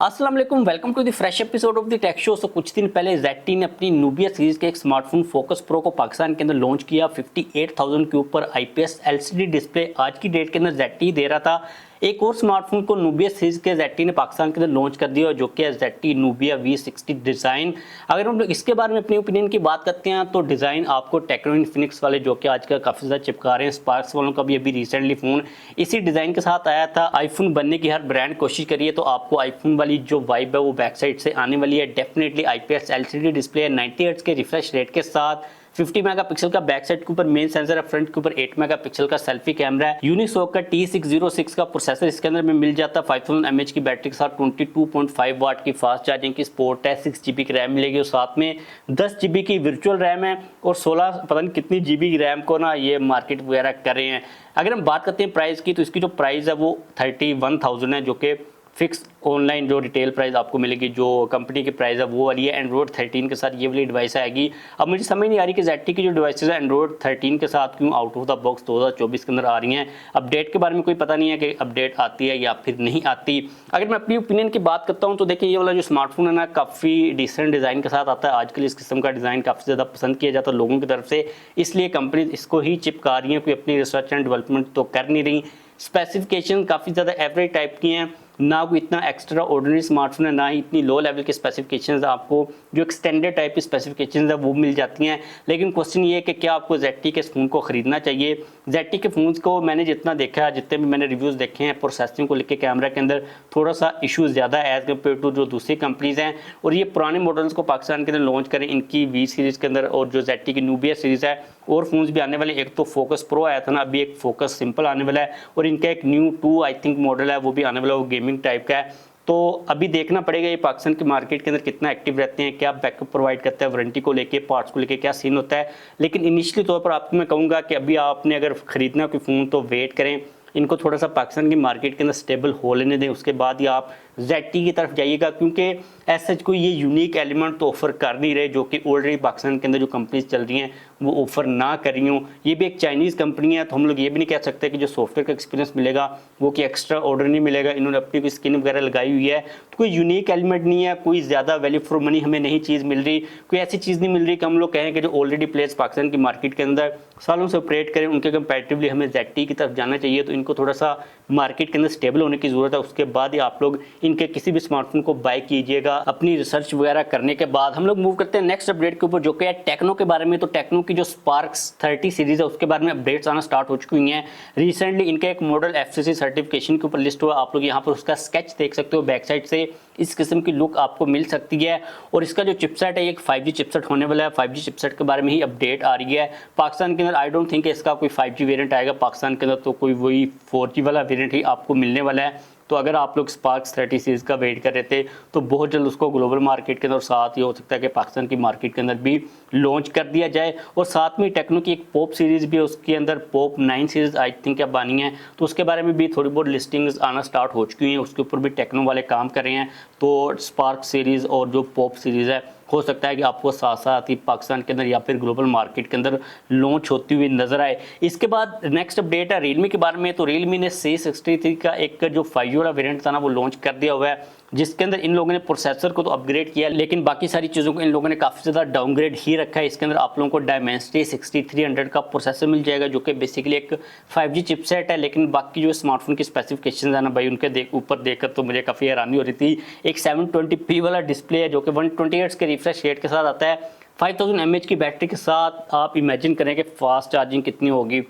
अस्सलाम वालेकुम, welcome to the fresh episode of the tech show. तो कुछ दिन पहले ZTE ने अपनी नूबिया सीरीज के एक स्मार्टफोन फोकस प्रो को पाकिस्तान के अंदर लॉन्च किया। 58,000 के ऊपर IPS LCD डिस्प्ले आज की डेट के अंदर ZTE दे रहा था। एक और स्मार्टफोन को नूबिया सीरीज के ZTE ने पाकिस्तान के अंदर लॉन्च कर दिया, जो कि है ZTE नूबिया V60 डिज़ाइन। अगर हम लोग इसके बारे में अपनी ओपिनियन की बात करते हैं तो डिज़ाइन आपको टेक्नो इन्फिनिक्स वाले जो कि आजकल काफ़ी ज़्यादा चिपका रहे हैं, स्पार्क्स वालों का भी अभी रिसेंटली फ़ोन इसी डिज़ाइन के साथ आया था। आईफोन बनने की हर ब्रांड कोशिश करिए तो आपको आईफोन वाली जो वाइब है वो बैक साइड से आने वाली है। डेफिनेटली IPS LCD डिस्प्ले है, 90 हर्ट्ज के रिफ्रेश रेट के साथ 50 मेगापिक्सल का बैक साइड के ऊपर मेन सेंसर है, फ्रंट के ऊपर 8 मेगापिक्सल का सेल्फी कैमरा है। यूनिसॉक का T606 का प्रोसेसर इसके अंदर में मिल जाता है। 5000 mAh की बैटरी के साथ 22.5 वाट की फास्ट चार्जिंग की सपोर्ट है। 6 GB की रैम मिलेगी और साथ में 10 GB की वर्चुअल रैम है और 16 पता नहीं कितनी GB की रैम को ना ये मार्केट वगैरह कर रहे हैं। अगर हम बात करते हैं प्राइस की तो इसकी जो प्राइस है वो 31,000 है, जो कि फिक्स ऑनलाइन जो रिटेल प्राइस आपको मिलेगी, जो कंपनी की प्राइस है वो वाली है। एंड्रॉइड 13 के साथ ये वाली डिवाइस आएगी। अब मुझे समझ नहीं आ रही कि ZTE की जो डिवाइसेज है एंड्रॉइड 13 के साथ क्यों आउट ऑफ द बॉक्स 2024 के अंदर आ रही हैं। अपडेट के बारे में कोई पता नहीं है कि अपडेट आती है या फिर नहीं आती। अगर मैं अपनी ओपिनियन की बात करता हूँ तो देखिए, ये वाला जो स्मार्टफोन है ना काफ़ी डिसेंट डिज़ाइन के साथ आता है। आजकल इस किस्म का डिज़ाइन काफ़ी ज़्यादा पसंद किया जाता है लोगों की तरफ से, इसलिए कंपनी इसको ही चिपका रही है, कोई अपनी रिसर्च एंड डेवलपमेंट तो कर नहीं रही। स्पेसिफिकेशन काफ़ी ज़्यादा एवरेज टाइप की हैं, ना कोई इतना एक्स्ट्रा ऑर्डिनरी स्मार्टफोन है, ना ही इतनी लो लेवल की स्पेसिफिकेशंस। आपको जो एक्सटेंडेड टाइप की स्पेसिफिकेशंस है वो मिल जाती हैं। लेकिन क्वेश्चन ये है कि क्या आपको ZTE के फ़ोन को ख़रीदना चाहिए। ZTE के फ़ोन्स को मैंने जितना देखा है, जितने भी मैंने रिव्यूज़ देखे हैं, प्रोसेसिंग को लेकर कैमरा के अंदर थोड़ा सा इशूज़ ज़्यादा है एज़ कम्पेयर टू जो दूसरी कंपनीज़ हैं। और ये पुराने मॉडल्स को पाकिस्तान के अंदर लॉन्च करें इनकी V सीरीज़ के अंदर, और जो ZTE की नूबिया सीरीज़ है और फोन्स भी आने वाले। एक तो फोकस प्रो आया था ना, अभी एक फोकस सिंपल आने वाला है और इनका एक न्यू 2 आई थिंक मॉडल है वो भी आने वाला है, वो गेमिंग टाइप का है। तो अभी देखना पड़ेगा ये पाकिस्तान की मार्केट के अंदर कितना एक्टिव रहते हैं, क्या बैकअप प्रोवाइड करता है, वारंटी को लेके, पार्ट्स को लेके क्या सीन होता है। लेकिन इनिशियली तौर पर आपको मैं कहूँगा कि अभी आपने अगर खरीदना कोई फ़ोन तो वेट करें, इनको थोड़ा सा पाकिस्तान की मार्केट के अंदर स्टेबल हो लेने दें, उसके बाद ही आप ZTE की तरफ जाइएगा। क्योंकि ऐसा कोई ये यूनिक एलिमेंट तो ऑफर कर नहीं रहे जो कि ऑलरेडी पाकिस्तान के अंदर जो कंपनीज चल रही हैं वो ऑफर ना कर रही हूँ। ये भी एक चाइनीज़ कंपनी है तो हम लोग ये भी नहीं कह सकते कि जो सॉफ्टवेयर का एक्सपीरियंस मिलेगा वो कि एक्स्ट्रा ऑर्डर नहीं मिलेगा। इन्होंने अपनी कोई स्किन वगैरह लगाई हुई है तो कोई यूनिक एलिमेंट नहीं है, कोई ज़्यादा वैल्यू फॉर मनी हमें नहीं चीज़ मिल रही, कोई ऐसी चीज़ नहीं मिल रही कि हम लोग कहें कि जो ऑलरेडी प्लेयर्स पाकिस्तान की मार्केट के अंदर सालों से ऑपरेट करें उनके कंपैरेटिवली हमें ZTE की तरफ जाना चाहिए। तो इनको थोड़ा सा मार्केट के अंदर स्टेबल होने की ज़रूरत है, उसके बाद ही आप लोग इनके किसी भी स्मार्टफोन को बाय कीजिएगा। अपनी रिसर्च वगैरह करने के बाद हम लोग मूव करते हैं नेक्स्ट अपडेट के ऊपर, जो कि है टेक्नो के बारे में। तो टेक्नो की जो स्पार्क्स 30 सीरीज है उसके बारे में अपडेट्स आना स्टार्ट हो चुकी हुई हैं। रिसेंटली इनका एक मॉडल FCC सर्टिफिकेशन के ऊपर लिस्ट हुआ, आप लोग यहाँ पर उसका स्केच देख सकते हो। बैक साइड से इस किस्म की लुक आपको मिल सकती है और इसका जो चिपसेट है ये एक 5G चिपसेट होने वाला है। 5G चिपसेट के बारे में ही अपडेट आ रही है पाकिस्तान के अंदर। आई डोंट थिंक इसका कोई 5G वेरिएंट आएगा पाकिस्तान के अंदर, तो कोई वही 4G वाला वेरिएंट ही आपको मिलने वाला है। तो अगर आप लोग स्पार्क्स 30 सीरीज का वेट कर रहे थे तो बहुत जल्द उसको ग्लोबल मार्केट के अंदर, साथ ही हो सकता है कि पाकिस्तान की मार्केट के अंदर भी लॉन्च कर दिया जाए। और साथ में टेक्नो की एक पॉप सीरीज़ भी है, उसके अंदर पॉप 9 सीरीज़ आई थिंक अब आनी है, तो उसके बारे में भी थोड़ी बहुत लिस्टिंग्स आना स्टार्ट हो चुकी हैं। उसके ऊपर भी टेक्नो वाले काम कर रहे हैं। तो स्पार्क सीरीज़ और जो पॉप सीरीज़ है हो सकता है कि आपको साथ साथ ही पाकिस्तान के अंदर या फिर ग्लोबल मार्केट के अंदर लॉन्च होती हुई नजर आए। इसके बाद नेक्स्ट अपडेट है रियलमी के बारे में। तो रियलमी ने C63 का एक जो 5G वाला वेरिएंट था ना वो लॉन्च कर दिया हुआ है, जिसके अंदर इन लोगों ने प्रोसेसर को तो अपग्रेड किया लेकिन बाकी सारी चीज़ों को इन लोगों ने काफ़ी ज़्यादा डाउनग्रेड ही रखा है। इसके अंदर आप लोगों को Dimensity 6300 का प्रोसेसर मिल जाएगा, जो कि बेसिकली एक 5G चिपसेट है। लेकिन बाकी जो स्मार्टफोन की स्पेसिफिकेशन है ना भाई, उनके ऊपर देखकर तो मुझे काफ़ी हैरानी हो रही थी। एक 720p वाला डिस्प्ले है जो कि 120 हर्ट्ज के रिफ्रेश रेट के साथ आता है। 5000 mAh की बैटरी के साथ आप इमेजिन करें कि फास्ट चार्जिंग कितनी होगी।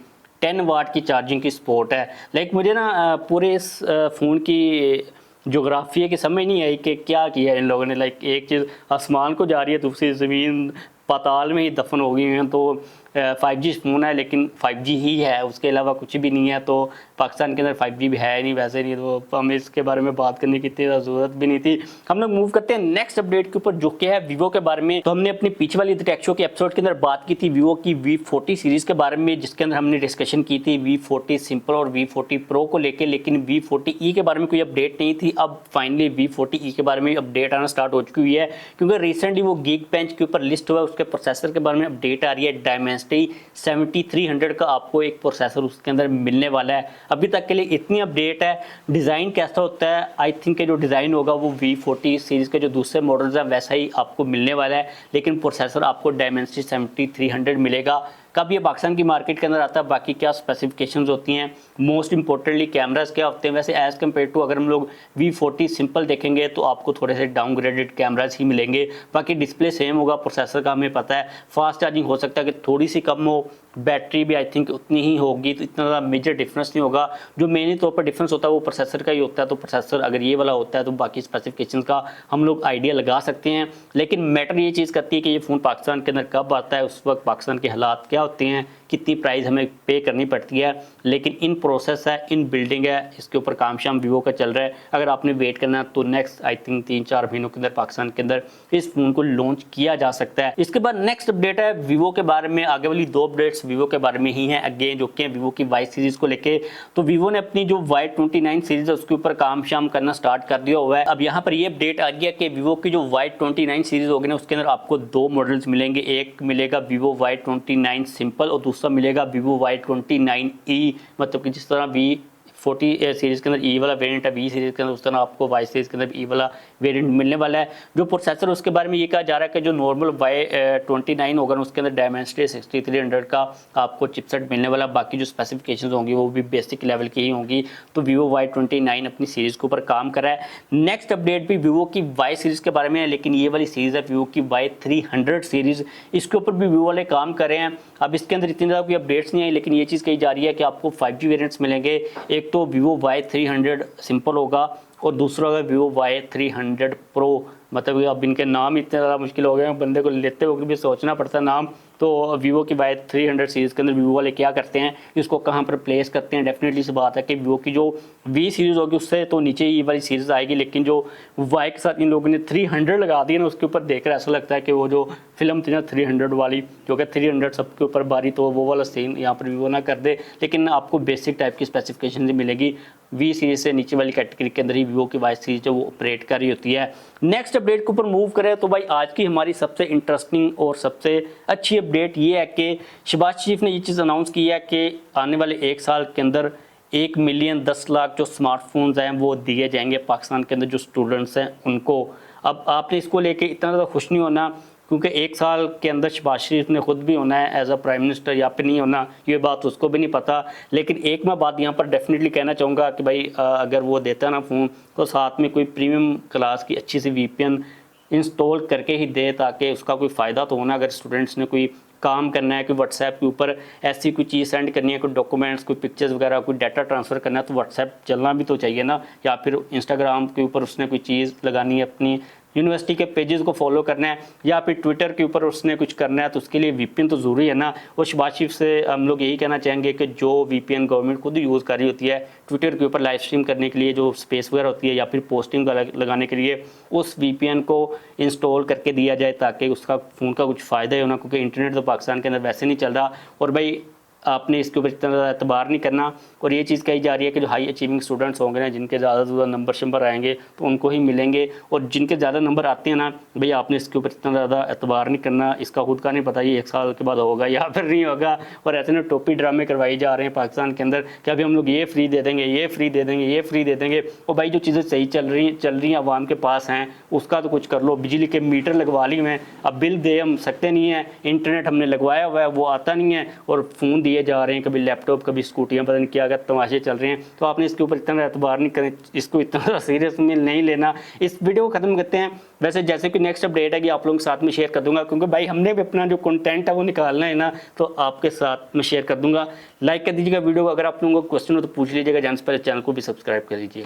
10 वाट की चार्जिंग की सपोर्ट है। लाइक मुझे ना पूरे इस फ़ोन की जोग्राफिया की समझ नहीं आई कि क्या किया इन लोगों ने। लाइक एक चीज़ आसमान को जा रही है, दूसरी ज़मीन पाताल में ही दफन हो गई हैं। तो 5G फ़ोन है लेकिन 5G ही है, उसके अलावा कुछ भी नहीं है। तो पाकिस्तान के अंदर 5G भी है नहीं वैसे नहीं, तो हमें इसके बारे में बात करने की इतनी ज़रूरत भी नहीं थी। हम लोग मूव करते हैं नेक्स्ट अपडेट के ऊपर, जो कि है वीवो के बारे में। तो हमने अपनी पीछे वाली टेक शो के एपिसोड के अंदर बात की थी वीवो की V40 सीरीज़ के बारे में, जिसके अंदर हमने डिस्कशन की थी V40 सिंपल और V40 प्रो को लेके, लेकिन V40e के बारे में कोई अपडेट नहीं थी। अब फाइनली V40e के बारे में अपडेट आना स्टार्ट हो चुकी हुई है, क्योंकि रिसेंटली वो गीक बेंच के ऊपर लिस्ट हुआ, उसके प्रोसेसर के बारे में अपडेट आ रही है। Dimensity Dimensity 7300 का आपको एक प्रोसेसर उसके अंदर मिलने वाला है। अभी तक के लिए इतनी अपडेट है। डिज़ाइन कैसा होता है, आई थिंक जो डिज़ाइन होगा वो V40 सीरीज़ के जो दूसरे मॉडल्स हैं वैसा ही आपको मिलने वाला है, लेकिन प्रोसेसर आपको Dimensity 7300 मिलेगा। कब ये पाकिस्तान की मार्केट के अंदर आता है, बाकी क्या स्पेसिफिकेशंस होती हैं, मोस्ट इंपॉर्टेंटली कैमरास क्या होते हैं। वैसे एज़ कम्पेयर टू अगर हम लोग V40 सिंपल देखेंगे तो आपको थोड़े से डाउनग्रेडेड कैमरास ही मिलेंगे। बाकी डिस्प्ले सेम होगा, प्रोसेसर का हमें पता है। फास्ट चार्जिंग हो सकता है कि थोड़ी सी कम हो, बैटरी भी आई थिंक उतनी ही होगी, तो इतना ज़्यादा मेजर डिफरेंस नहीं होगा। जो मेनली तौर पर डिफरेंस होता है वो प्रोसेसर का ही होता है। तो प्रोसेसर अगर ये वाला होता है तो बाकी स्पेसिफिकेशन का हम लोग आइडिया लगा सकते हैं। लेकिन मैटर ये चीज़ करती है कि ये फ़ोन पाकिस्तान के अंदर कब आता है, उस वक्त पाकिस्तान के हालात क्या होते हैं, कितनी प्राइस हमें पे करनी पड़ती है। लेकिन इन प्रोसेस है, इन बिल्डिंग है, इसके ऊपर काम शाम वीवो का चल रहा है। अगर आपने वेट करना है तो नेक्स्ट आई थिंक 3-4 महीनों के अंदर पाकिस्तान के अंदर इस फोन को लॉन्च किया जा सकता है। इसके बाद नेक्स्ट अपडेट है वीवो के बारे में। आगे वाली 2 अपडेट्स वीवो के बारे में ही हैं अगेन, जो कि वीवो की वाई सीरीज को लेके। तो वीवो ने अपनी जो Y29 सीरीज है उसके ऊपर काम शाम करना स्टार्ट कर दिया हुआ है। अब यहाँ पर ये अपडेट आ गया कि वीवो की जो Y29 सीरीज होगी ना उसके अंदर आपको 2 मॉडल्स मिलेंगे। एक मिलेगा वीवो Y29 सिंपल और दूसरा मिलेगा वीवो Y29e, मतलब कि जिस तरह V40 सीरीज़ के अंदर ई वाला वेरिएंट है, V सीरीज़ के अंदर उस तरह आपको वाई सीरीज़ के अंदर ई वाला वेरिएंट मिलने वाला है। जो प्रोसेसर उसके बारे में ये कहा जा रहा है कि जो नॉर्मल Y29 होगा उसके अंदर Dimensity 6300 का आपको चिपसेट मिलने वाला। बाकी जो स्पेसिफिकेशंस होंगी वो भी बेसिक लेवल की ही होंगी। तो वीवो Y29 अपनी सीरीज़ के ऊपर काम कर रहा है। नेक्स्ट अपडेट भी वीवो की वाई सीरीज़ के बारे में है, लेकिन ये वाली सीरीज़ है वीवो की Y300 सीरीज़। इसके ऊपर भी वीवो वाले काम कर रहे हैं। अब इसके अंदर इतनी ज़्यादा कोई अपडेट्स नहीं आई, लेकिन ये चीज़ कही जा रही है कि आपको 5G वेरिएंट्स मिलेंगे। एक तो वीवो Y300 सिंपल होगा और दूसरा होगा वीवो Y300 प्रो। मतलब अब इनके नाम इतने ज़्यादा मुश्किल हो गए हैं, बंदे को लेते हुए भी सोचना पड़ता है नाम। तो वीवो की Y300 सीरीज़ के अंदर वीवो वाले क्या करते हैं, इसको कहाँ पर प्लेस करते हैं। डेफिनेटली से बात है कि वीवो की जो V सीरीज़ होगी उससे तो नीचे ही वाली सीरीज़ आएगी, लेकिन जो Y के साथ इन लोगों ने 300 लगा दिया ना, उसके ऊपर देखकर ऐसा लगता है कि वो जो फिल्म थी ना 300 वाली, जो कि 300 सबके ऊपर बारी, तो वो वाला सीन यहाँ पर वीवो ना कर दे। लेकिन आपको बेसिक टाइप की स्पेसिफिकेशन मिलेगी। V सीरीज़ से नीचे वाली कैटेगरी के अंदर ही वीवो की Y सीरीज़ जो वो ऑपरेट कर रही होती है। नेक्स्ट अपडेट के ऊपर मूव करें तो भाई आज की हमारी सबसे इंटरेस्टिंग और सबसे अच्छी अपडेट ये है कि शहबाज शरीफ ने ये चीज़ अनाउंस की है कि आने वाले 1 साल के अंदर 1 मिलियन 10 लाख जो स्मार्टफोन्स हैं वो दिए जाएंगे पाकिस्तान के अंदर जो स्टूडेंट्स हैं उनको। अब आपने इसको लेके इतना ज़्यादा खुश नहीं होना, क्योंकि 1 साल के अंदर शहबाज शरीफ ने खुद भी होना है एज अ प्राइम मिनिस्टर, या फिर नहीं होना ये बात उसको भी नहीं पता। लेकिन एक मैं बात यहाँ पर डेफिनेटली कहना चाहूँगा कि भाई अगर वो देता ना फ़ोन तो साथ में कोई प्रीमियम क्लास की अच्छी सी VPN इंस्टॉल करके ही दे, ताकि उसका कोई फ़ायदा तो होना। अगर स्टूडेंट्स ने कोई काम करना है, कोई व्हाट्सएप के ऊपर ऐसी कोई चीज़ सेंड करनी है, कोई डॉक्यूमेंट्स, कोई पिक्चर्स वगैरह, कोई डाटा ट्रांसफ़र करना है, तो व्हाट्सएप चलना भी तो चाहिए ना। या फिर इंस्टाग्राम के ऊपर उसने कोई चीज़ लगानी है, अपनी यूनिवर्सिटी के पेजेस को फॉलो करना है, या फिर ट्विटर के ऊपर उसने कुछ करना है, तो उसके लिए VPN तो ज़रूरी है ना। और शहबाज शरीफ से हम लोग यही कहना चाहेंगे कि जो VPN गवर्नमेंट खुद यूज़ कर रही होती है ट्विटर के ऊपर लाइव स्ट्रीम करने के लिए, जो स्पेस वगैरह होती है या फिर पोस्टिंग लगाने के लिए, उस VPN को इंस्टॉल करके दिया जाए ताकि उसका फ़ोन का कुछ फ़ायदा ही होना। क्योंकि इंटरनेट तो पाकिस्तान के अंदर वैसे नहीं चल रहा, और भाई आपने इसके ऊपर इतना ज़्यादा एतबार नहीं करना। और ये चीज़ कही जा रही है कि जो हाई अचीविंग स्टूडेंट्स होंगे ना, जिनके ज़्यादा से ज़्यादा नंबर आएंगे तो उनको ही मिलेंगे, और जिनके ज़्यादा नंबर आते हैं ना भाई आपने इसके ऊपर इतना ज़्यादा एतबार नहीं करना। इसका खुद का नहीं पता ये 1 साल के बाद होगा या फिर नहीं होगा। और ऐसे ना टोपी ड्रामे करवाए जा रहे हैं पाकिस्तान के अंदर कि अभी हम लोग ये फ्री दे देंगे, ये फ्री दे देंगे, ये फ्री दे देंगे। और भाई जो चीज़ें सही चल रही हैं आवाम के पास हैं उसका तो कुछ कर लो। बिजली के मीटर लगवा ली मैं, अब बिल दे हम सकते नहीं हैं। इंटरनेट हमने लगवाया हुआ है वो आता नहीं है, और फ़ोन दिए जा रहे हैं, कभी लैपटॉप कभी स्कूटियाँ, पता नहीं क्या क्या तमाशे चल रहे हैं। तो आपने इसके ऊपर इतना एतबार नहीं करें, इसको इतना सीरियस में नहीं लेना। इस वीडियो को ख़त्म करते हैं। वैसे जैसे कि नेक्स्ट अपडेट है कि आप लोगों के साथ में शेयर कर दूंगा, क्योंकि भाई हमने भी अपना जो कंटेंट है वो निकालना है ना, तो आपके साथ में शेयर कर दूंगा। लाइक कर दीजिएगा वीडियो को। अगर आप लोगों को क्वेश्चन हो तो पूछ लीजिएगा, जानने से पहले चैनल को भी सब्सक्राइब कर लीजिएगा।